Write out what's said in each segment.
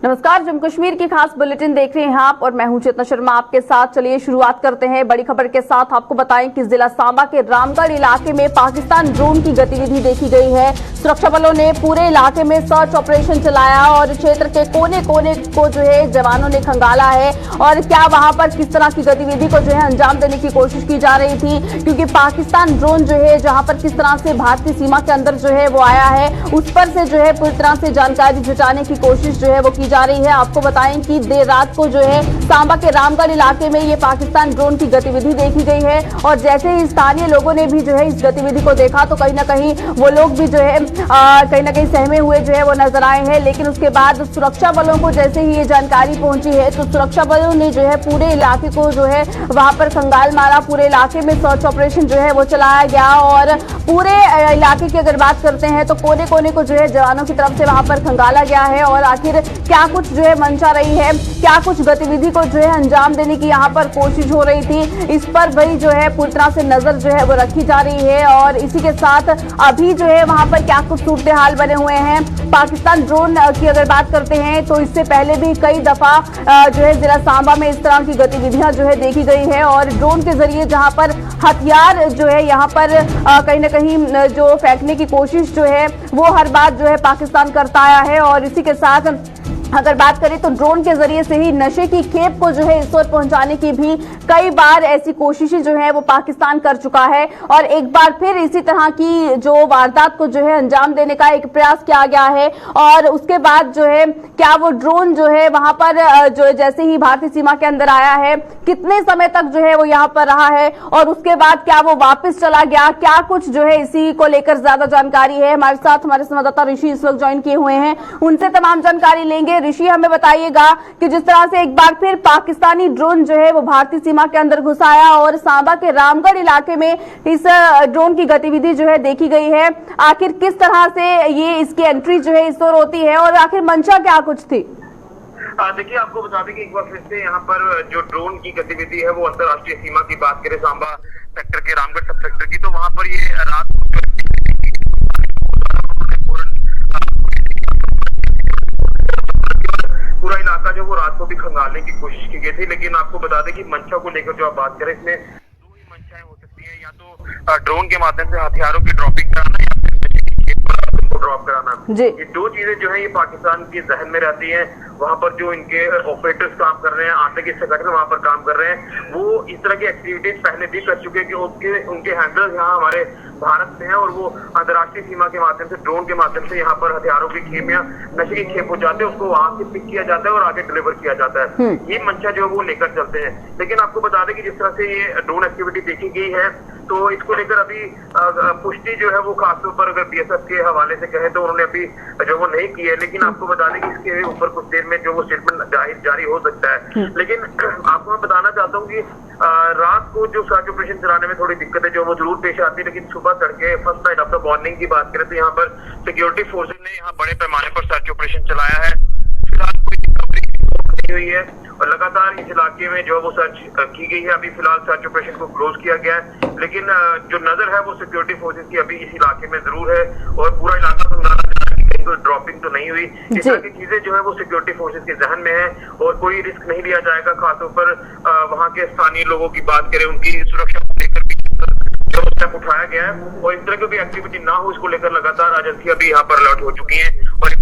नमस्कार, जम्मू कश्मीर की खास बुलेटिन देख रहे हैं आप और मैं हूं चेतना शर्मा आपके साथ। चलिए शुरुआत करते हैं बड़ी खबर के साथ। आपको बताएं कि जिला सांबा के रामगढ़ इलाके में पाकिस्तान ड्रोन की गतिविधि देखी गई है। सुरक्षा बलों ने पूरे इलाके में सर्च ऑपरेशन चलाया और क्षेत्र के कोने कोने को जो है जवानों ने खंगाला है और क्या वहां पर किस तरह की गतिविधि को जो है अंजाम देने की कोशिश की जा रही थी, क्योंकि पाकिस्तान ड्रोन जो है जहां पर किस तरह से भारतीय सीमा के अंदर जो है वो आया है, उस पर से जो है पूरी तरह से जानकारी जुटाने की कोशिश जो है वो की जा रही है। आपको बताएं कि देर रात को जो है सांबा के रामगढ़ इलाके में ये पाकिस्तान ड्रोन की गतिविधि देखी गई है और जैसे ही स्थानीय लोगों ने भी जो है इस गतिविधि को देखा तो कहीं ना कहीं वो लोग भी जो है कहीं ना कहीं सहमे हुए जो है वो नजर आए हैं। लेकिन उसके बाद सुरक्षा बलों को जैसे ही ये जानकारी पहुंची है तो सुरक्षा बलों ने जो है पूरे इलाके को जो है वहां पर खंगाल मारा। पूरे इलाके में सर्च ऑपरेशन जो है वो चलाया गया और पूरे इलाके की अगर बात करते हैं तो कोने कोने को जो है जवानों की तरफ से वहां पर खंगाला गया है और आखिर क्या कुछ जो है मंशा रही है, क्या कुछ गतिविधि को जो है अंजाम देने की यहाँ पर कोशिश हो रही थी, इस पर भाई जो है पूरी तरह से नजर जो है वो रखी जा रही है। और इसी के साथ अभी जो है वहां पर क्या कुछ सूरत हाल बने हुए हैं। पाकिस्तान ड्रोन की अगर बात करते हैं तो इससे पहले भी कई दफा जो है जिला सांबा में इस तरह की गतिविधियां जो है देखी गई है और ड्रोन के जरिए जहां पर हथियार जो है यहाँ पर कहीं ना कहीं जो फेंकने की कोशिश जो है वो हर बार जो है पाकिस्तान करता आया है। और इसी के साथ अगर बात करें तो ड्रोन के जरिए से ही नशे की खेप को जो है इस ओर पहुंचाने की भी कई बार ऐसी कोशिशें जो है वो पाकिस्तान कर चुका है और एक बार फिर इसी तरह की जो वारदात को जो है अंजाम देने का एक प्रयास किया गया है। और उसके बाद जो है क्या वो ड्रोन जो है वहां पर जो जैसे ही भारतीय सीमा के अंदर आया है कितने समय तक जो है वो यहाँ पर रहा है और उसके बाद क्या वो वापस चला गया, क्या कुछ जो है इसी को लेकर ज्यादा जानकारी है। हमारे साथ हमारे संवाददाता ऋषि इस वक्त ज्वाइन किए हुए हैं, उनसे तमाम जानकारी लेंगे। ऋषि, हमें बताइएगा कि जिस तरह से एक बार फिर पाकिस्तानी ड्रोन जो है वो भारतीय सीमा के अंदर घुस आया और सांबा के रामगढ़ इलाके में इस ड्रोन की गतिविधि जो है देखी गई है, आखिर किस तरह से ये इसकी एंट्री जो है इस ओर होती है और आखिर मंशा क्या कुछ थी? देखिए, आपको बता दें कि एक बार फिर से यहाँ पर जो ड्रोन की गतिविधि है वो अंतर्राष्ट्रीय सीमा की बात करें सांबा सेक्टर के रामगढ़ सब सेक्टर की, तो वहां पर ये रात पूरा इलाका जो वो रात को भी खंगालने की कोशिश की गई थी। लेकिन आपको बता दें कि मंशा को लेकर जो आप बात करें इसमें दो ही मंशाएं हो सकती है, या तो ड्रोन के माध्यम से हथियारों की ड्रॉपिंग कराना या फिर ड्रॉप कराना। ये दो चीजें जो है ये पाकिस्तान के जहन में रहती हैं। वहां पर जो इनके ऑपरेटर्स काम कर रहे हैं, आतंकी संगठन वहां पर काम कर रहे हैं, वो इस तरह की एक्टिविटीज पहले भी कर चुके हैं कि उनके हैंडलर्स यहाँ हमारे भारत में है और वो अंतर्राष्ट्रीय सीमा के माध्यम से ड्रोन के माध्यम से यहाँ पर हथियारों की खेप या नशे की खेप पहुंचाते हैं, उसको वहां से पिक किया जाता है और आगे डिलीवर किया जाता है। ये मंशा जो है वो लेकर चलते हैं। लेकिन आपको बता दें कि जिस तरह से ये ड्रोन एक्टिविटी देखी गई है तो इसको लेकर अभी पुष्टि जो है वो खासतौर पर अगर बीएसएफ के हवाले से कहें तो उन्होंने अभी जो वो नहीं की है। लेकिन आपको बता दें कि इसके ऊपर कुछ देर में जो वो स्टेटमेंट जारी हो सकता है। लेकिन आपको मैं बताना चाहता हूँ कि रात को जो सर्च ऑपरेशन चलाने में थोड़ी दिक्कतें जो वो जरूर पेश आती है, लेकिन सुबह तड़के first night of the morning की बात करें तो यहाँ पर सिक्योरिटी फोर्सेज ने यहाँ बड़े पैमाने पर सर्च ऑपरेशन चलाया है। फिलहाल कोई रिकवरी नहीं हुई है और लगातार इस इलाके में जो वो सर्च की गई है। अभी फिलहाल सर्च ऑपरेशन को क्लोज किया गया है, लेकिन जो नजर है वो सिक्योरिटी फोर्सेज की अभी इस इलाके में जरूर है और पूरा इलाका खंगाला जा रहा है कि कोई ड्रॉपिंग तो नहीं हुई। इस तरह की चीजें जो है वो सिक्योरिटी फोर्सेज के जहन में है और कोई रिस्क नहीं लिया जाएगा। खासतौर पर वहाँ के स्थानीय लोगों की बात करें, उनकी सुरक्षा को लेकर भी जो स्टेप उठाया गया है और इस तरह की भी एक्टिविटी ना हो इसको लेकर लगातार एजेंसियां भी यहाँ पर अलर्ट हो चुकी हैं और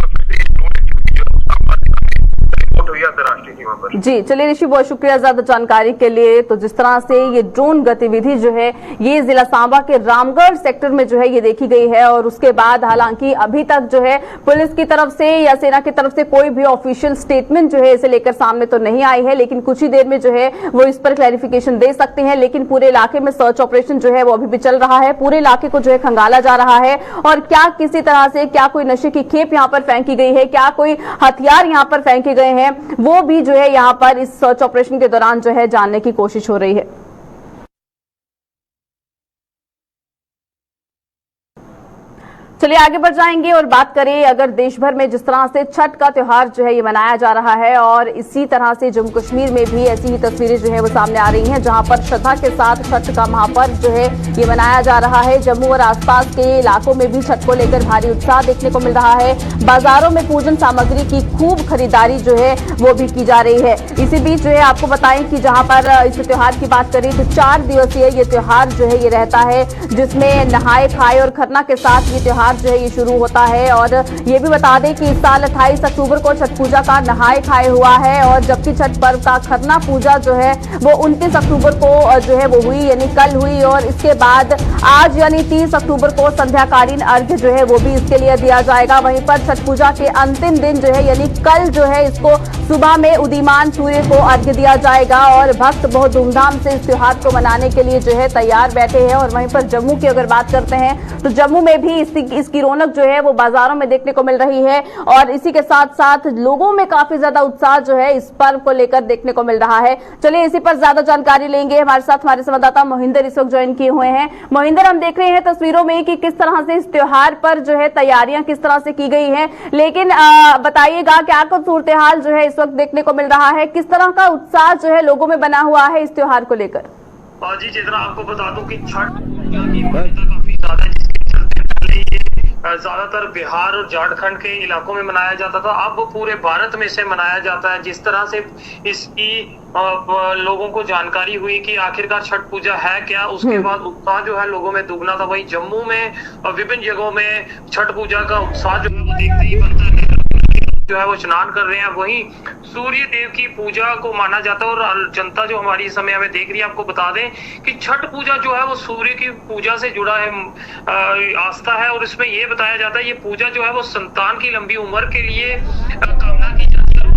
अंतर्राष्ट्रीय सीमा पर। जी चलिए ऋषि, बहुत शुक्रिया ज्यादा जानकारी के लिए। तो जिस तरह से ये ड्रोन गतिविधि जो है ये जिला सांबा के रामगढ़ सेक्टर में जो है ये देखी गई है और उसके बाद हालांकि अभी तक जो है पुलिस की तरफ से या सेना की तरफ से कोई भी ऑफिशियल स्टेटमेंट जो है इसे लेकर सामने तो नहीं आई है, लेकिन कुछ ही देर में जो है वो इस पर क्लैरिफिकेशन दे सकते हैं। लेकिन पूरे इलाके में सर्च ऑपरेशन जो है वो अभी भी चल रहा है, पूरे इलाके को जो है खंगाला जा रहा है और क्या किसी तरह से क्या कोई नशे की खेप यहाँ पर फेंकी गई है, क्या कोई हथियार यहाँ पर फेंके गए हैं, वो भी जो है यहाँ पर इस सर्च ऑपरेशन के दौरान जो है जानने की कोशिश हो रही है। चलिए चलिए आगे बढ़ जाएंगे और बात करें अगर देश भर में जिस तरह से छठ का त्योहार जो है ये मनाया जा रहा है और इसी तरह से जम्मू कश्मीर में भी ऐसी ही तस्वीरें जो है वो सामने आ रही हैं जहां पर श्रद्धा के साथ छठ का महापर्व जो है ये मनाया जा रहा है। जम्मू और आसपास के इलाकों में भी छठ को लेकर भारी उत्साह देखने को मिल रहा है। बाजारों में पूजन सामग्री की खूब खरीदारी जो है वो भी की जा रही है। इसी बीच जो है आपको बताएं कि जहां पर इस त्योहार की बात करें तो 4 दिवसीय ये त्योहार जो है ये रहता है जिसमें नहाए खाए और खरना के साथ ये त्योहार जो है ये शुरू होता है। और ये भी बता दें कि इस साल 28 अक्टूबर को छठ पूजा का नहाए खाए हुआ है और जबकि छठ पर्व का खरना पूजा जो है वो 29 अक्टूबर को जो है वो हुई यानी कल हुई और इसके बाद आज यानी 30 अक्टूबर को संध्याकालीन अर्घ्य जो है वो भी इसके लिए दिया जाएगा। वहीं पर छठ पूजा के अंतिम दिन जो है यानी कल जो है इसको सुबह में उदीयमान सूर्य को अर्घ्य दिया जाएगा और भक्त बहुत धूमधाम से इस त्योहार को मनाने के लिए जो है तैयार बैठे हैं। और वहीं पर जम्मू की अगर बात करते हैं तो जम्मू में भी इसकी रौनक जो है वो बाजारों में देखने को मिल रही है और इसी के साथ साथ लोगों में काफी ज्यादा उत्साह जो है इस पर्व को लेकर देखने को मिल रहा है। चलिए इसी पर ज्यादा जानकारी लेंगे। हमारे साथ हमारे संवाददाता मोहिंदर इस वक्त ज्वाइन किए हुए हैं। मोहिंदर, हम देख रहे हैं तस्वीरों में कि किस तरह से इस त्योहार पर जो है तैयारियां किस तरह से की गई है, लेकिन बताइएगा क्या कुछ सूरत हाल जो है इस वक्त देखने को मिल रहा है, किस तरह का उत्साह जो है लोगों में बना हुआ है इस त्योहार को लेकर? जी जितना आपको बता दूं कि छठ पूजा की मान्यता काफी ज्यादा है, जिसके चलते पहले ये ज्यादातर बिहार और झारखंड के इलाकों में मनाया जाता था, अब पूरे भारत में से मनाया जाता है। जिस तरह से इसकी लोगों को जानकारी हुई कि आखिरकार छठ पूजा है क्या, उसके बाद उत्साह जो है लोगों में दुगना था। वहीं जम्मू में विभिन्न जगहों में छठ पूजा का उत्साह जो है वो देखते ही बनता है, जो है वो स्नान कर रहे हैं। वहीं सूर्य देव की पूजा को माना जाता है और जनता जो हमारी इस समय हमें देख रही है, आपको बता दें कि छठ पूजा जो है वो सूर्य की पूजा से जुड़ा है आस्था है। और इसमें ये बताया जाता है ये पूजा जो है वो संतान की लंबी उम्र के लिए कामना की जाती है।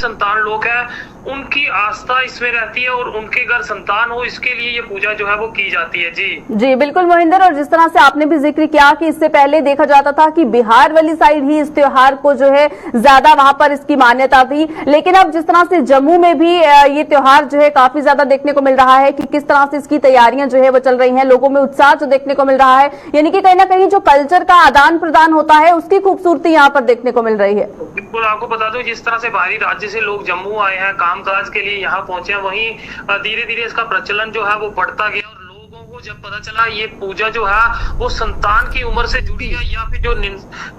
संतान लोग हैं उनकी आस्था इसमें रहती है और उनके घर संतान हो इसके लिए ये पूजा जो है वो की जाती है। जी बिल्कुल मोहिंदर, और जिस तरह से आपने भी जिक्र किया कि इससे पहले देखा जाता था कि बिहार वाली साइड ही इस त्योहार को जो है ज्यादा वहां पर इसकी मान्यता थी, लेकिन अब जिस तरह से जम्मू में भी ये त्योहार जो है काफी ज्यादा देखने को मिल रहा है कि किस तरह से इसकी तैयारियां जो है वो चल रही हैं, लोगों में उत्साह जो देखने को मिल रहा है, यानी कि कहीं ना कहीं जो कल्चर का आदान प्रदान होता है उसकी खूबसूरती यहाँ पर देखने को मिल रही है। बिल्कुल, आपको बता दो जिस तरह से बाहरी राज्य से लोग जम्मू आए हैं कामकाज के लिए यहाँ पहुंचे हैं, वहीं धीरे धीरे इसका प्रचलन जो है वो बढ़ता गया और लोगों को जब पता चला ये पूजा जो है वो संतान की उम्र से जुड़ी है या फिर जो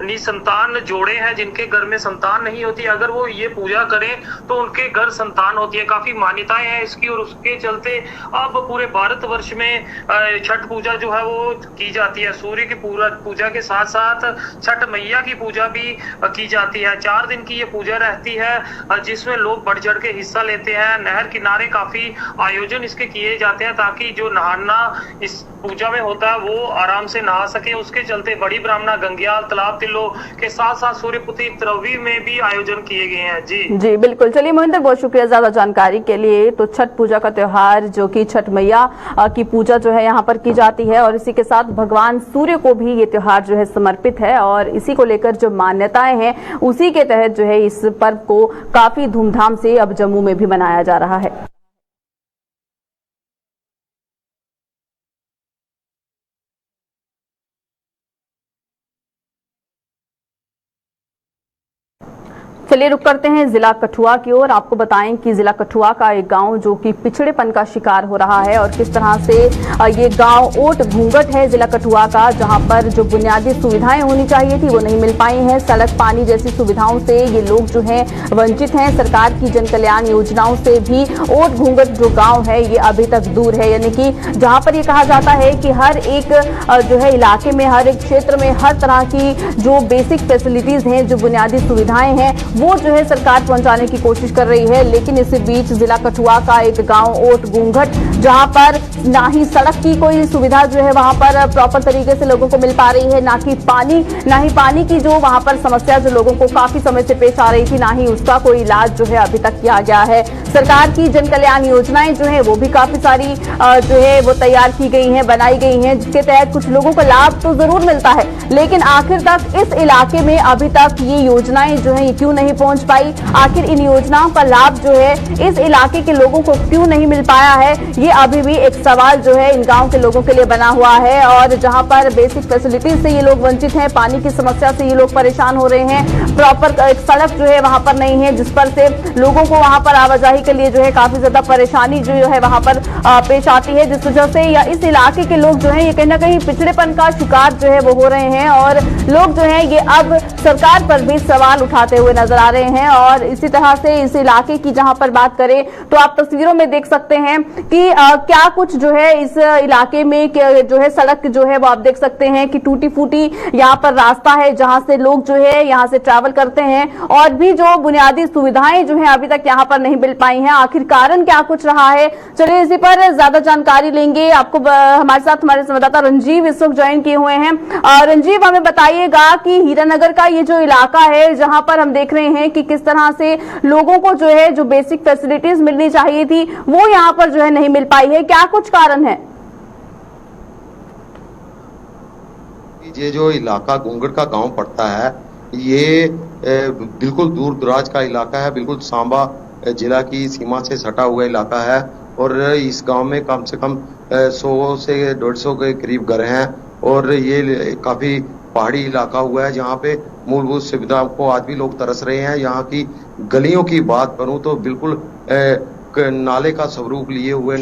निसंतान जोड़े हैं जिनके घर में संतान नहीं होती, अगर वो ये पूजा करें तो उनके घर संतान होती है। काफी मान्यताएं हैं इसकी और उसके चलते अब पूरे भारतवर्ष में छठ पूजा जो है वो की जाती है। सूर्य की पूजा के साथ साथ छठ मैया की पूजा भी की जाती है। 4 दिन की ये पूजा रहती है जिसमें लोग बढ़ चढ़ के हिस्सा लेते हैं। नहर किनारे काफी आयोजन इसके किए जाते हैं ताकि जो नहाना इस पूजा में होता है वो आराम से नहा सके। उसके चलते बड़ी ब्राह्मणा, गंगियाल, तालाब तिल्लो के साथ साथ सूर्यपुत्री त्रवी में भी आयोजन किए गए हैं। जी बिल्कुल। चलिए मोहिंदर, बहुत शुक्रिया ज्यादा जानकारी के लिए। तो छठ पूजा का त्योहार जो कि छठ मैया की पूजा जो है यहाँ पर की जाती है और इसी के साथ भगवान सूर्य को भी ये त्योहार जो है समर्पित है और इसी को लेकर जो मान्यताएं हैं उसी के तहत जो है इस पर्व को काफी धूमधाम से अब जम्मू में भी मनाया जा रहा है। चलिए रुक करते हैं जिला कठुआ की ओर। आपको बताएं कि जिला कठुआ का एक गांव जो कि पिछड़ेपन का शिकार हो रहा है और किस तरह से ये गांव ओट घूंघट है जिला कठुआ का, जहां पर जो बुनियादी सुविधाएं होनी चाहिए थी वो नहीं मिल पाई हैं। सड़क, पानी जैसी सुविधाओं से ये लोग जो हैं वंचित हैं। सरकार की जन कल्याण योजनाओं से भी ओट घूंघट जो गाँव है ये अभी तक दूर है, यानी कि जहाँ पर ये कहा जाता है कि हर एक जो है इलाके में, हर एक क्षेत्र में हर तरह की जो बेसिक फैसिलिटीज हैं, जो बुनियादी सुविधाएं हैं वो जो है सरकार पहुंचाने की कोशिश कर रही है। लेकिन इसी बीच जिला कठुआ का एक गांव ओट घूंघट, जहां पर ना ही सड़क की कोई सुविधा जो है वहां पर प्रॉपर तरीके से लोगों को मिल पा रही है, ना ही पानी की जो वहां पर समस्या जो लोगों को काफी समय से पेश आ रही थी, ना ही उसका कोई इलाज जो है अभी तक किया गया है। सरकार की जन कल्याण योजनाएं जो है वो भी काफी सारी जो है वो तैयार की गई हैं, बनाई गई हैं, जिसके तहत कुछ लोगों को लाभ तो जरूर मिलता है, लेकिन आखिर तक इस इलाके में अभी तक ये योजनाएं जो है क्यों नहीं नहीं पहुंच पाई। आखिर इन योजनाओं का लाभ जो है इस इलाके के लोगों को क्यों नहीं मिल पाया है, ये अभी भी एक सवाल जो है इन गांव के लोगों के लिए बना हुआ है। और जहां पर बेसिक फैसिलिटीज से ये लोग वंचित हैं, पानी की समस्या से ये लोग परेशान हो रहे हैं, प्रॉपर एक सड़क जो है वहां पर नहीं है, जिस पर से लोगों को वहां पर आवाजाही के लिए जो है काफी ज्यादा परेशानी जो है वहां पर पेश आती है, जिस वजह से या इस इलाके के लोग जो है ये कहीं ना कहीं पिछड़ेपन का शिकार जो है वो हो रहे हैं। और लोग जो है ये अब सरकार पर भी सवाल उठाते हुए नजर आ रहे हैं। और इसी तरह से इस इलाके की जहां पर बात करें तो आप तस्वीरों में देख सकते हैं कि क्या कुछ जो है इस इलाके में जो है सड़क जो है वो आप देख सकते हैं कि टूटी फूटी यहाँ पर रास्ता है जहां से लोग जो है यहाँ से ट्रैवल करते हैं, और भी जो बुनियादी सुविधाएं जो है अभी तक यहाँ पर नहीं मिल पाई हैं। आखिर कारण क्या कुछ रहा है, चलिए इसी पर ज्यादा जानकारी लेंगे। आपको हमारे साथ हमारे संवाददाता रंजीव इस वक्त ज्वाइन किए हुए हैं। रंजीव, हमें बताइएगा कि हीरानगर का ये जो इलाका है जहां पर हम देख रहे हैं कि किस तरह से लोगों को जो है जो बेसिक फैसिलिटीज मिलनी चाहिए थी वो यहाँ पर जो है नहीं मिल पाई है, क्या कुछ कारण है? ये जो इलाका घूंगड़ का गांव पड़ता है ये बिल्कुल दूर दराज का इलाका है, बिल्कुल सांबा जिला की सीमा से सटा हुआ इलाका है। और इस गांव में कम से कम 100 से 150 के करीब घर हैं और ये काफी पहाड़ी इलाका हुआ है जहाँ पे मूलभूत सुविधाओं को आज भी लोग तरस रहे हैं। यहाँ की गलियों की बात करूं तो बिल्कुल नाले का स्वरूप लिए हुए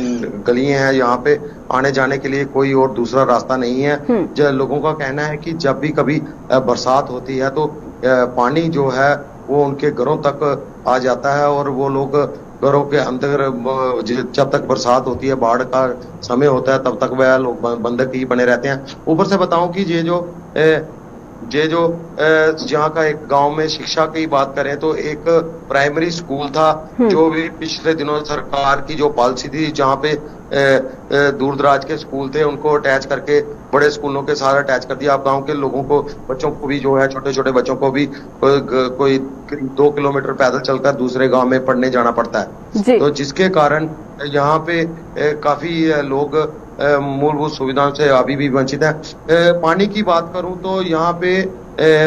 गलियां हैं, यहाँ पे आने जाने के लिए कोई और दूसरा रास्ता नहीं है। लोगों का कहना है कि जब भी कभी बरसात होती है तो पानी जो है वो उनके घरों तक आ जाता है और वो लोग घरों के अंदर जब तक बरसात होती है, बाढ़ का समय होता है, तब तक वह लोग बंधक ही बने रहते हैं। ऊपर से बताऊं कि ये जो यहाँ का एक गांव में शिक्षा की बात करें तो एक प्राइमरी स्कूल था जो भी पिछले दिनों सरकार की जो पॉलिसी थी जहाँ पे दूर दराज के स्कूल थे उनको अटैच करके बड़े स्कूलों के साथ अटैच कर दिया। अब गांव के लोगों को, बच्चों को भी जो है, छोटे छोटे बच्चों को भी कोई 2 किलोमीटर पैदल चलकर दूसरे गांव में पढ़ने जाना पड़ता है। तो जिसके कारण यहाँ पे काफी लोग मूलभूत सुविधाओं से अभी भी वंचित है। पानी की बात करूं तो यहाँ पे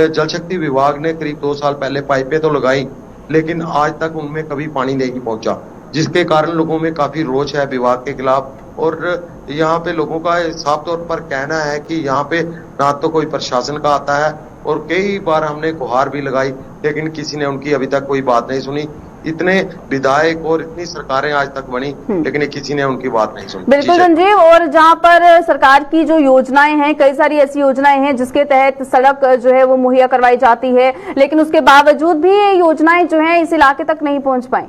जल शक्ति विभाग ने करीब 2 साल पहले पाइपें तो लगाई, लेकिन आज तक उनमें कभी पानी नहीं पहुंचा, जिसके कारण लोगों में काफी रोष है विभाग के खिलाफ। और यहाँ पे लोगों का साफ तौर पर कहना है कि यहाँ पे ना तो कोई प्रशासन का आता है और कई बार हमने गुहार भी लगाई लेकिन किसी ने उनकी अभी तक कोई बात नहीं सुनी। इतने विधायक और इतनी सरकारें आज तक बनी लेकिन किसी ने उनकी बात नहीं सुनी। बिल्कुल रंजीव, और जहां पर सरकार की जो योजनाएं हैं, कई सारी ऐसी योजनाएं हैं जिसके तहत सड़क जो है वो मुहैया करवाई जाती है, लेकिन उसके बावजूद भी ये योजनाएं जो है इस इलाके तक नहीं पहुंच पाई।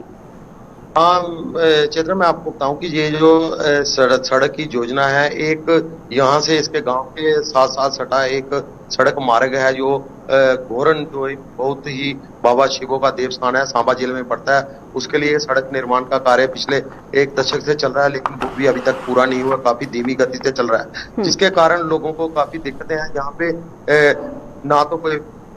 चेतना, मैं आपको बताऊं कि ये जो सड़क की योजना है, एक यहाँ से इसके गांव के साथ साथ सटा एक सड़क मार्ग है जो घोरन जो बहुत ही बाबा शिवो का देवस्थान है, सांबा जिले में पड़ता है। उसके लिए सड़क निर्माण का कार्य पिछले 1 दशक से चल रहा है लेकिन वो भी अभी तक पूरा नहीं हुआ, काफी धीमी गति से चल रहा है, जिसके कारण लोगों को काफी दिक्कतें हैं। यहाँ पे ना तो कोई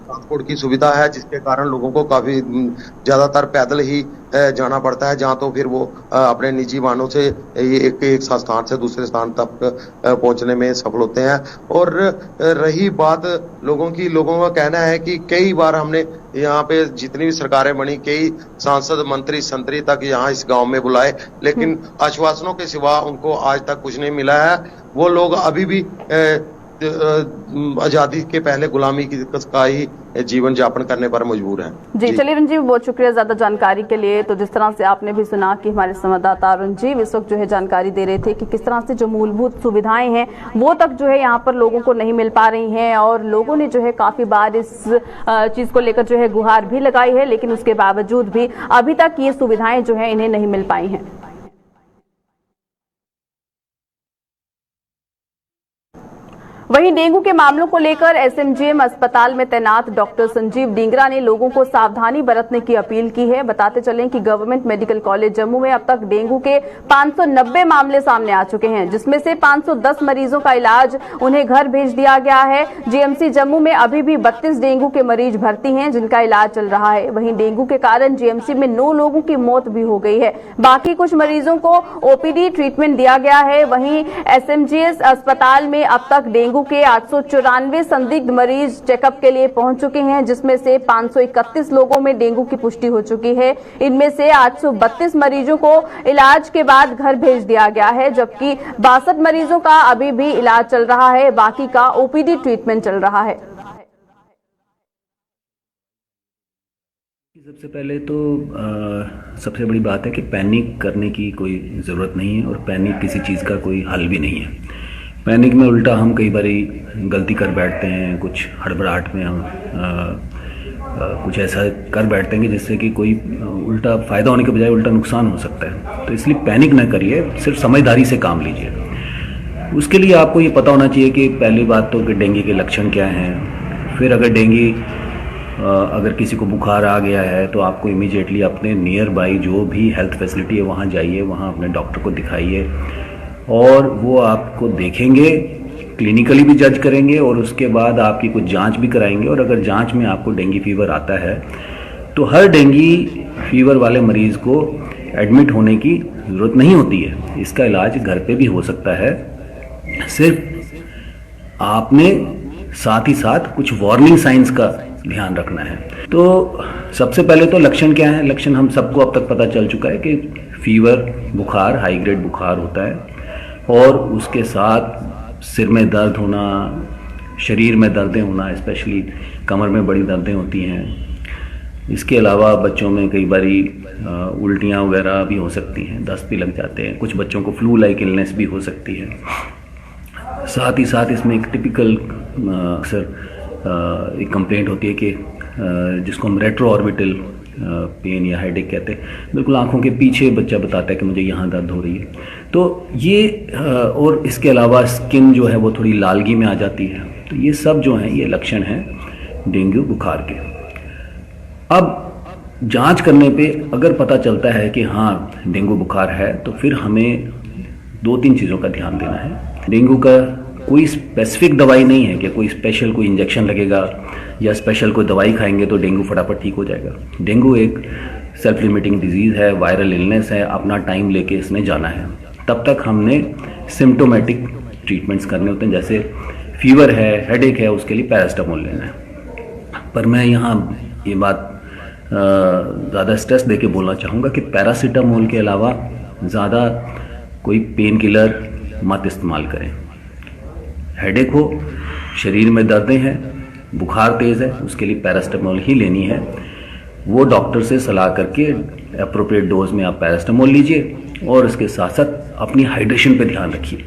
ट्रांसपोर्ट की सुविधा है, जिसके कारण लोगों को काफी ज्यादातर पैदल ही जाना पड़ता है, जहाँ तो फिर वो अपने निजी वाहनों से एक स्थान से दूसरे स्थान तक पहुंचने में सफल होते हैं। और रही बात लोगों की, लोगों का कहना है कि कई बार हमने यहाँ पे जितनी भी सरकारें बनी, कई सांसद, मंत्री, संतरी तक यहाँ इस गांव में बुलाए, लेकिन आश्वासनों के सिवा उनको आज तक कुछ नहीं मिला है। वो लोग अभी भी आजादी के पहले गुलामी का ही जीवन यापन करने पर मजबूर हैं। जी चलिए रंजीव, बहुत शुक्रिया ज्यादा जानकारी के लिए। तो जिस तरह से आपने भी सुना कि हमारे संवाददाता रंजीव इस वक्त जो है जानकारी दे रहे थे कि किस तरह से जो मूलभूत सुविधाएं हैं वो तक जो है यहाँ पर लोगों को नहीं मिल पा रही हैं, और लोगों ने जो है काफी बार इस चीज को लेकर जो है गुहार भी लगाई है, लेकिन उसके बावजूद भी अभी तक ये सुविधाएं जो है इन्हें नहीं मिल पाई हैं। वहीं डेंगू के मामलों को लेकर एसएमजीएम अस्पताल में तैनात डॉक्टर संजीव डींगरा ने लोगों को सावधानी बरतने की अपील की है। बताते चलें कि गवर्नमेंट मेडिकल कॉलेज जम्मू में अब तक डेंगू के 590 मामले सामने आ चुके हैं, जिसमें से 510 मरीजों का इलाज उन्हें घर भेज दिया गया है। जीएमसी जम्मू में अभी भी 32 डेंगू के मरीज भर्ती हैं जिनका इलाज चल रहा है। वहीं डेंगू के कारण जीएमसी में 9 लोगों की मौत भी हो गई है, बाकी कुछ मरीजों को ओपीडी ट्रीटमेंट दिया गया है। वहीं एसएमजीएस अस्पताल में अब तक डेंगू के 894 संदिग्ध मरीज चेकअप के लिए पहुंच चुके हैं, जिसमें से 531 लोगों में डेंगू की पुष्टि हो चुकी है। इनमें से 832 मरीजों को इलाज के बाद घर भेज दिया गया है, जबकि 62 मरीजों का अभी भी इलाज चल रहा है, बाकी का ओपीडी ट्रीटमेंट चल रहा है। सबसे पहले तो सबसे बड़ी बात है कि पैनिक करने की कोई ज़रूरत नहीं है और पैनिक किसी चीज़ का कोई हल भी नहीं है। पैनिक में उल्टा हम कई बारी गलती कर बैठते हैं, कुछ हड़बड़ाहट में हम कुछ ऐसा कर बैठते हैं कि जिससे कि कोई उल्टा फ़ायदा होने के बजाय उल्टा नुकसान हो सकता है। तो इसलिए पैनिक ना करिए, सिर्फ समझदारी से काम लीजिए। उसके लिए आपको ये पता होना चाहिए कि पहली बात तो कि डेंगू के लक्षण क्या हैं। फिर अगर किसी को बुखार आ गया है तो आपको इमीडिएटली अपने नियर बाई जो भी हेल्थ फैसिलिटी है वहाँ जाइए, वहाँ अपने डॉक्टर को दिखाइए और वो आपको देखेंगे, क्लिनिकली भी जज करेंगे और उसके बाद आपकी कुछ जांच भी कराएंगे। और अगर जांच में आपको डेंगू फीवर आता है तो हर डेंगू फीवर वाले मरीज़ को एडमिट होने की ज़रूरत नहीं होती है। इसका इलाज घर पे भी हो सकता है। सिर्फ आपने साथ ही साथ कुछ वार्निंग साइंस का ध्यान रखना है। तो सबसे पहले तो लक्षण क्या है? लक्षण हम सबको अब तक पता चल चुका है कि फीवर, बुखार, हाई ग्रेड बुखार होता है और उसके साथ सिर में दर्द होना, शरीर में दर्दें होना, स्पेशली कमर में बड़ी दर्दें होती हैं। इसके अलावा बच्चों में कई बारी उल्टियाँ वगैरह भी हो सकती हैं, दस्त भी लग जाते हैं। कुछ बच्चों को फ्लू लाइक इलनेस भी हो सकती है। साथ ही साथ इसमें एक टिपिकल अक्सर एक कंप्लेंट होती है कि जिसको हम रेट्रो ऑर्बिटल पेन या हेडेक कहते हैं, बिल्कुल आंखों के पीछे बच्चा बताता है कि मुझे यहाँ दर्द हो रही है। तो ये और इसके अलावा स्किन जो है वो थोड़ी लालगी में आ जाती है। तो ये सब जो हैं ये लक्षण हैं डेंगू बुखार के। अब जांच करने पे अगर पता चलता है कि हाँ डेंगू बुखार है तो फिर हमें 2-3 चीज़ों का ध्यान देना है। डेंगू का कोई स्पेसिफिक दवाई नहीं है कि कोई स्पेशल कोई इंजेक्शन लगेगा या स्पेशल कोई दवाई खाएंगे तो डेंगू फटाफट ठीक हो जाएगा। डेंगू एक सेल्फ लिमिटिंग डिजीज़ है, वायरल इलनेस है, अपना टाइम लेके इसने जाना है। तब तक हमने सिम्टोमेटिक ट्रीटमेंट्स करने होते हैं, जैसे फीवर है, हेडेक है, उसके लिए पैरास्टामोल लेना है। पर मैं यहाँ ये बात ज़्यादा स्ट्रेस देके बोलना चाहूँगा कि पैरासीटामोल के अलावा ज़्यादा कोई पेन किलर मत इस्तेमाल करें। हेडेक हो, शरीर में दर्दें हैं, बुखार तेज़ है, उसके लिए पैरास्टामोल ही लेनी है। वो डॉक्टर से सलाह करके अप्रोप्रिएट डोज में आप पैरास्टामोल लीजिए और इसके साथ साथ अपनी हाइड्रेशन पे ध्यान रखिए।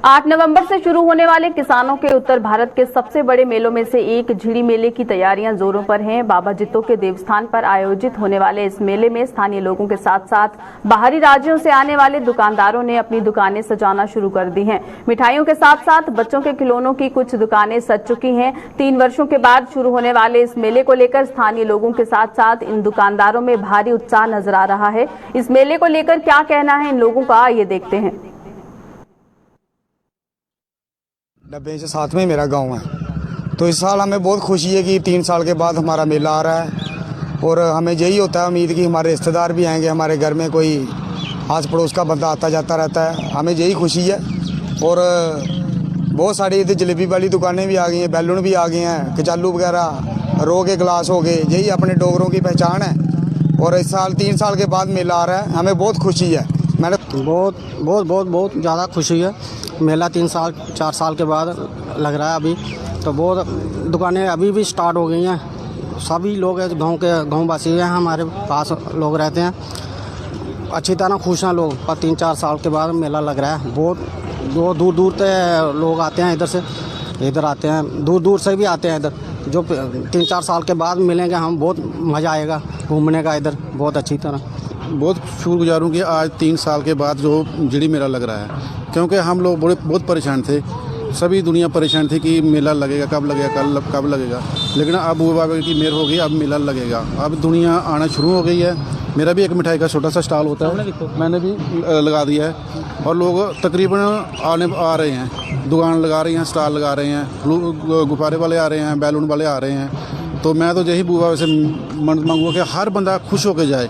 8 नवंबर से शुरू होने वाले किसानों के उत्तर भारत के सबसे बड़े मेलों में से एक झिड़ी मेले की तैयारियां जोरों पर हैं। बाबा जित्तो के देवस्थान पर आयोजित होने वाले इस मेले में स्थानीय लोगों के साथ साथ बाहरी राज्यों से आने वाले दुकानदारों ने अपनी दुकानें सजाना शुरू कर दी हैं। मिठाइयों के साथ साथ बच्चों के खिलौनों की कुछ दुकानें सज चुकी हैं। 3 वर्षों के बाद शुरू होने वाले इस मेले को लेकर स्थानीय लोगों के साथ साथ इन दुकानदारों में भारी उत्साह नजर आ रहा है। इस मेले को लेकर क्या कहना है इन लोगों का, ये देखते हैं। 90 से साथ में मेरा गांव है, तो इस साल हमें बहुत खुशी है कि 3 साल के बाद हमारा मेला आ रहा है और हमें यही होता है उम्मीद कि हमारे रिश्तेदार भी आएंगे, हमारे घर में कोई आस पड़ोस का बंदा आता जाता रहता है, हमें यही खुशी है। और बहुत सारी इधर जलेबी वाली दुकानें भी आ गई हैं, बैलून भी आ गए हैं, कचालू वगैरह, रो के गिलास हो गए, यही अपने डोगरों की पहचान है। और इस साल 3 साल के बाद मेला आ रहा है, हमें बहुत खुशी है। मैंने बहुत ज़्यादा खुशी है। मेला 3-4 साल के बाद लग रहा है अभी, तो बहुत दुकानें अभी भी स्टार्ट हो गई हैं। सभी लोग गाँव वासी हैं, हमारे पास लोग रहते हैं, अच्छी तरह खुश हैं लोग। पर 3-4 साल के बाद मेला लग रहा है। बहुत दूर दूर से लोग आते हैं, इधर आते हैं, दूर दूर से भी आते हैं इधर। जो 3-4 साल के बाद मिलेंगे हम, बहुत मज़ा आएगा घूमने का इधर, बहुत अच्छी तरह। बहुत शुक्रगुजार हूँ कि आज 3 साल के बाद जो झिड़ी मेला लग रहा है, क्योंकि हम लोग बहुत परेशान थे, सभी दुनिया परेशान थी कि मेला लगेगा, कब लगेगा, कब लगेगा। लेकिन अब वो बाबा की मेहर हो गई, अब मेला लगेगा, अब दुनिया आना शुरू हो गई है। मेरा भी एक मिठाई का छोटा सा स्टॉल होता है, मैंने भी लगा दिया है और लोग तकरीबन आ रहे हैं, दुकान लगा रहे हैं, स्टॉल लगा रहे हैं, गुब्बारे वाले आ रहे हैं, बैलून वाले आ रहे हैं। तो मैं तो यही बुआ से मांगूंगा कि हर बंदा खुश होकर जाए।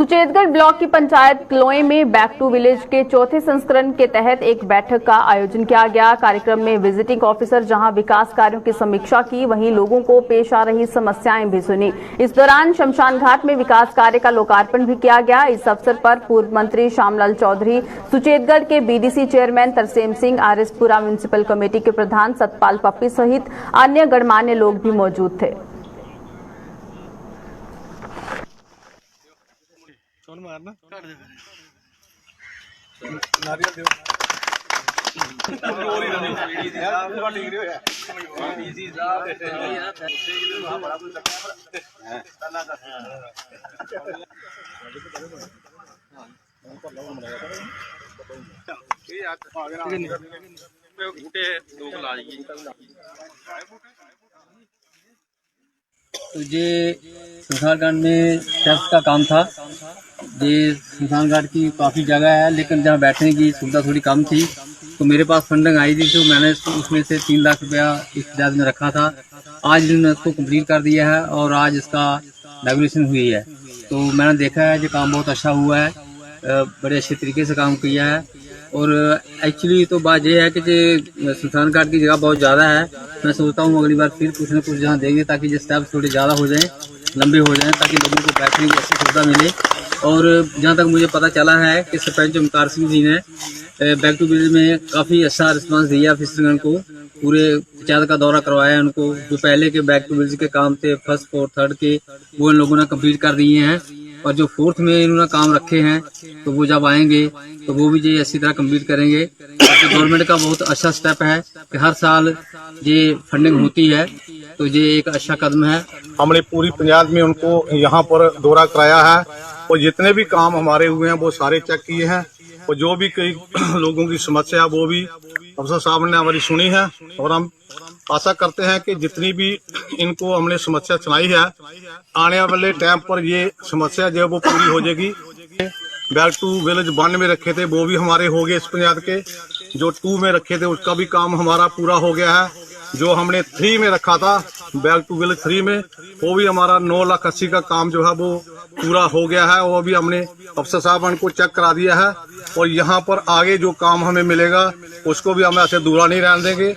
सुचेतगढ़ ब्लॉक की पंचायत क्लोए में बैक टू विलेज के चौथे संस्करण के तहत एक बैठक का आयोजन किया गया। कार्यक्रम में विजिटिंग ऑफिसर जहां विकास कार्यों की समीक्षा की, वहीं लोगों को पेश आ रही समस्याएं भी सुनी। इस दौरान शमशान घाट में विकास कार्य का लोकार्पण भी किया गया। इस अवसर पर पूर्व मंत्री श्यामलाल चौधरी, सुचेतगढ़ के BDC chairman Tarsem Singh, RS Pura municipal committee के प्रधान सतपाल पप्पी सहित अन्य गणमान्य लोग भी मौजूद थे। तो ये शमशान घाट में स्टेप्स का काम था। ये शमशान घाट की काफ़ी जगह है, लेकिन जहाँ बैठने की सुविधा थोड़ी कम थी, तो मेरे पास फंडिंग आई थी, तो मैंने उसमें से 3 लाख रुपया इस जायज में रखा था। आज इन्होंने इसको कंप्लीट कर दिया है और आज इसका रेगुलेशन हुई है। तो मैंने देखा है कि काम बहुत अच्छा हुआ है, बड़े अच्छे तरीके से काम किया है। और एक्चुअली तो बात यह है कि शमशान घाट की जगह बहुत ज़्यादा है। मैं सोचता हूँ अगली बार फिर कुछ न कुछ जहाँ देंगे, ताकि ये स्टेप्स थोड़े ज़्यादा हो जाएं, लंबे हो जाएं, ताकि लोगों को बैठने की अच्छी सुविधा मिले। और जहाँ तक मुझे पता चला है कि सरपंच ओमकार सिंह जी ने बैक टू विलेज में काफ़ी अच्छा रिस्पांस दिया फिशरमैन को, पूरे पंचायत का दौरा करवाया उनको। जो पहले के बैक टू विलेज के काम थे, फर्स्ट, फोर्थ, थर्ड के, वो इन लोगों ने कंप्लीट कर दिए हैं। और जो फोर्थ में इन्होंने काम रखे हैं, तो वो जब आएंगे तो वो भी ये इसी तरह कंप्लीट करेंगे। तो गवर्नमेंट का बहुत अच्छा स्टेप है कि हर साल ये फंडिंग होती है, तो ये एक अच्छा कदम है। हमने पूरी पंचायत में उनको यहाँ पर दौरा कराया है और जितने भी काम हमारे हुए हैं वो सारे चेक किए हैं। और जो भी कई लोगों की समस्या है वो भी अफसर साहब ने हमारी सुनी है। और हम आशा करते हैं कि जितनी भी इनको हमने समस्या सुनाई है, आने वाले टाइम पर ये समस्या जो है वो पूरी हो जाएगी। बैक टू विलेज 1 में रखे थे वो भी हमारे हो गए इस पंचायत के, जो 2 में रखे थे उसका भी काम हमारा पूरा हो गया है। जो हमने 3 में रखा था, बैक टू विलेज 3 में, वो भी हमारा 9,80,000 का काम जो है वो पूरा हो गया है। वो भी हमने अफसर साहब को चेक करा दिया है। और यहाँ पर आगे जो काम हमें मिलेगा उसको भी हम ऐसे दूरा नहीं रहने देंगे।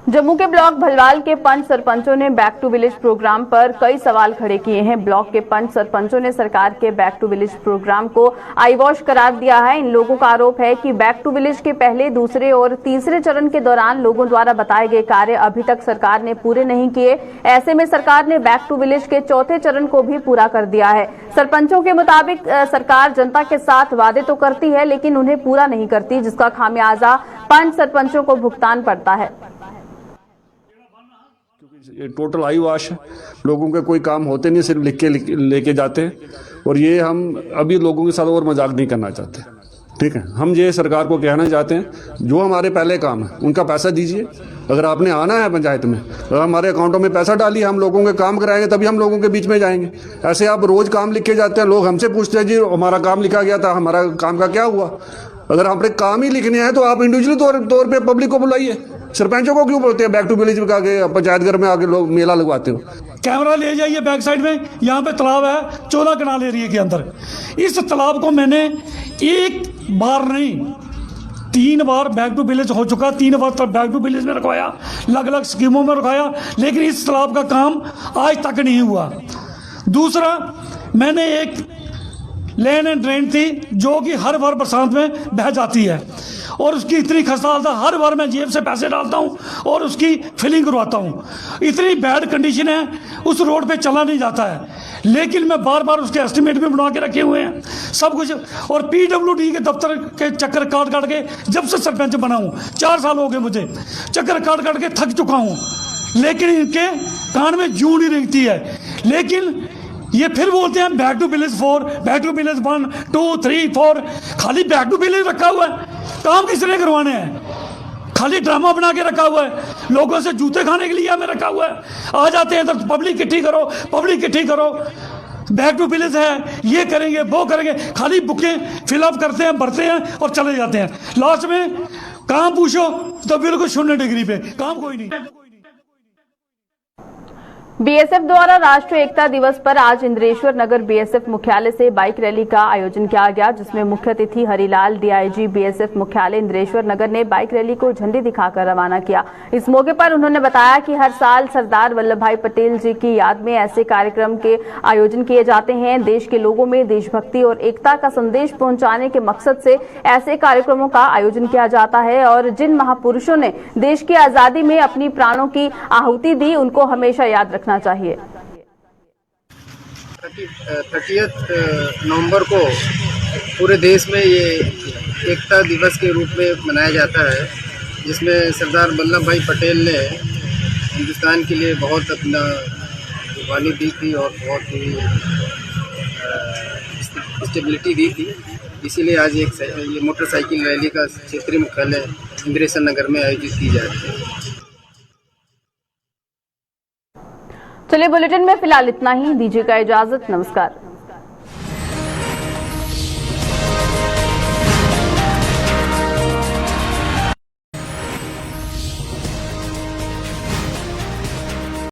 जम्मू के ब्लॉक भलवाल के पंच सरपंचों ने बैक टू विलेज प्रोग्राम पर कई सवाल खड़े किए हैं। ब्लॉक के पंच सरपंचों ने सरकार के बैक टू विलेज प्रोग्राम को आई वॉश करार दिया है। इन लोगों का आरोप है कि बैक टू विलेज के पहले, दूसरे और तीसरे चरण के दौरान लोगों द्वारा बताए गए कार्य अभी तक सरकार ने पूरे नहीं किए। ऐसे में सरकार ने बैक टू विलेज के चौथे चरण को भी पूरा कर दिया है। सरपंचों के मुताबिक सरकार जनता के साथ वादे तो करती है, लेकिन उन्हें पूरा नहीं करती, जिसका खामियाजा पंच सरपंचों को भुगतान पड़ता है। ये टोटल आई वॉश है, लोगों के कोई काम होते नहीं, सिर्फ लिख के लेके जाते हैं। और ये हम अभी लोगों के साथ और मजाक नहीं करना चाहते, ठीक है। हम ये सरकार को कहना चाहते हैं, जो हमारे पहले काम है उनका पैसा दीजिए। अगर आपने आना है पंचायत में, अगर हमारे अकाउंटों में पैसा डालिए, हम लोगों के काम कराएंगे, तभी हम लोगों के बीच में जाएंगे। ऐसे आप रोज काम लिख के जाते हैं, लोग हमसे पूछते हैं जी हमारा काम लिखा गया था, हमारा काम का क्या हुआ। अगर आपने काम ही लिखने हैं तो आप इंडिविजुअली तौर पे पब्लिक को बुलाइए। सरपंचों को क्यों बोलते हैं बैक टू विलेज में आके पंचायत घर में आके लोग मेला लगवाते हो। कैमरा ले जाइए बैक साइड में, यहाँ पे तालाब है 14 कनाल एरिया के अंदर। इस तालाब को मैंने एक बार नहीं 3 बार बैक टू विलेज हो चुका, 3 बार बैक टू विलेज में रखवाया, अलग अलग स्कीमों में रखवाया, लेकिन इस तालाब का काम आज तक नहीं हुआ। दूसरा, मैंने एक लेन एंड ड्रेन थी जो कि हर बार बरसात में बह जाती है और उसकी इतनी खस्ता हालत, हर बार मैं जेब से पैसे डालता हूँ और उसकी फिलिंग करवाता हूँ। इतनी बैड कंडीशन है, उस रोड पे चला नहीं जाता है, लेकिन मैं बार बार उसके एस्टिमेट भी बना के रखे हुए हैं सब कुछ। और PWD के दफ्तर के चक्कर काट के जब से सरपंच बना हूँ, 4 साल हो गए मुझे, चक्कर काट के थक चुका हूँ, लेकिन इनके कान में जूं नहीं रेंगती है। लेकिन ये फिर बोलते हैं back to village 4, back to village 1, 2, 3, 4। खाली बैक टू विलेज रखा हुआ है, काम किसने करवाने हैं? खाली ड्रामा बना के रखा हुआ है, लोगों से जूते खाने के लिए हमें रखा हुआ है। आ जाते हैं तो पब्लिक इकट्ठी करो, पब्लिक इकट्ठी करो, बैक टू विलेज है, ये करेंगे वो करेंगे, खाली बुकें फिलअप करते हैं, भरते हैं और चले जाते हैं। लास्ट में काम पूछो तो बिल्कुल 0 डिग्री पे, काम कोई नहीं। बीएसएफ द्वारा राष्ट्रीय एकता दिवस पर आज इंद्रेश्वर नगर बीएसएफ मुख्यालय से बाइक रैली का आयोजन किया गया, जिसमें मुख्य अतिथि हरिलाल डीआईजी बीएसएफ मुख्यालय इंद्रेश्वर नगर ने बाइक रैली को झंडी दिखाकर रवाना किया। इस मौके पर उन्होंने बताया कि हर साल सरदार वल्लभ भाई पटेल जी की याद में ऐसे कार्यक्रम के आयोजन किए जाते हैं। देश के लोगों में देशभक्ति और एकता का संदेश पहुंचाने के मकसद से ऐसे कार्यक्रमों का आयोजन किया जाता है और जिन महापुरुषों ने देश की आजादी में अपनी प्राणों की आहुति दी, उनको हमेशा याद रखना चाहिए। 30 नवंबर को पूरे देश में ये एकता दिवस के रूप में मनाया जाता है, जिसमें सरदार वल्लभ भाई पटेल ने हिंदुस्तान के लिए बहुत अपना कुर्बानी दी थी और बहुत ही स्टेबिलिटी दी थी। इसीलिए आज ये मोटरसाइकिल रैली का क्षेत्रीय मुख्यालय इंद्रेश्वर नगर में आयोजित की जा रही है। चलिए बुलेटिन में फिलहाल इतना ही, दीजिएगा इजाजत, नमस्कार।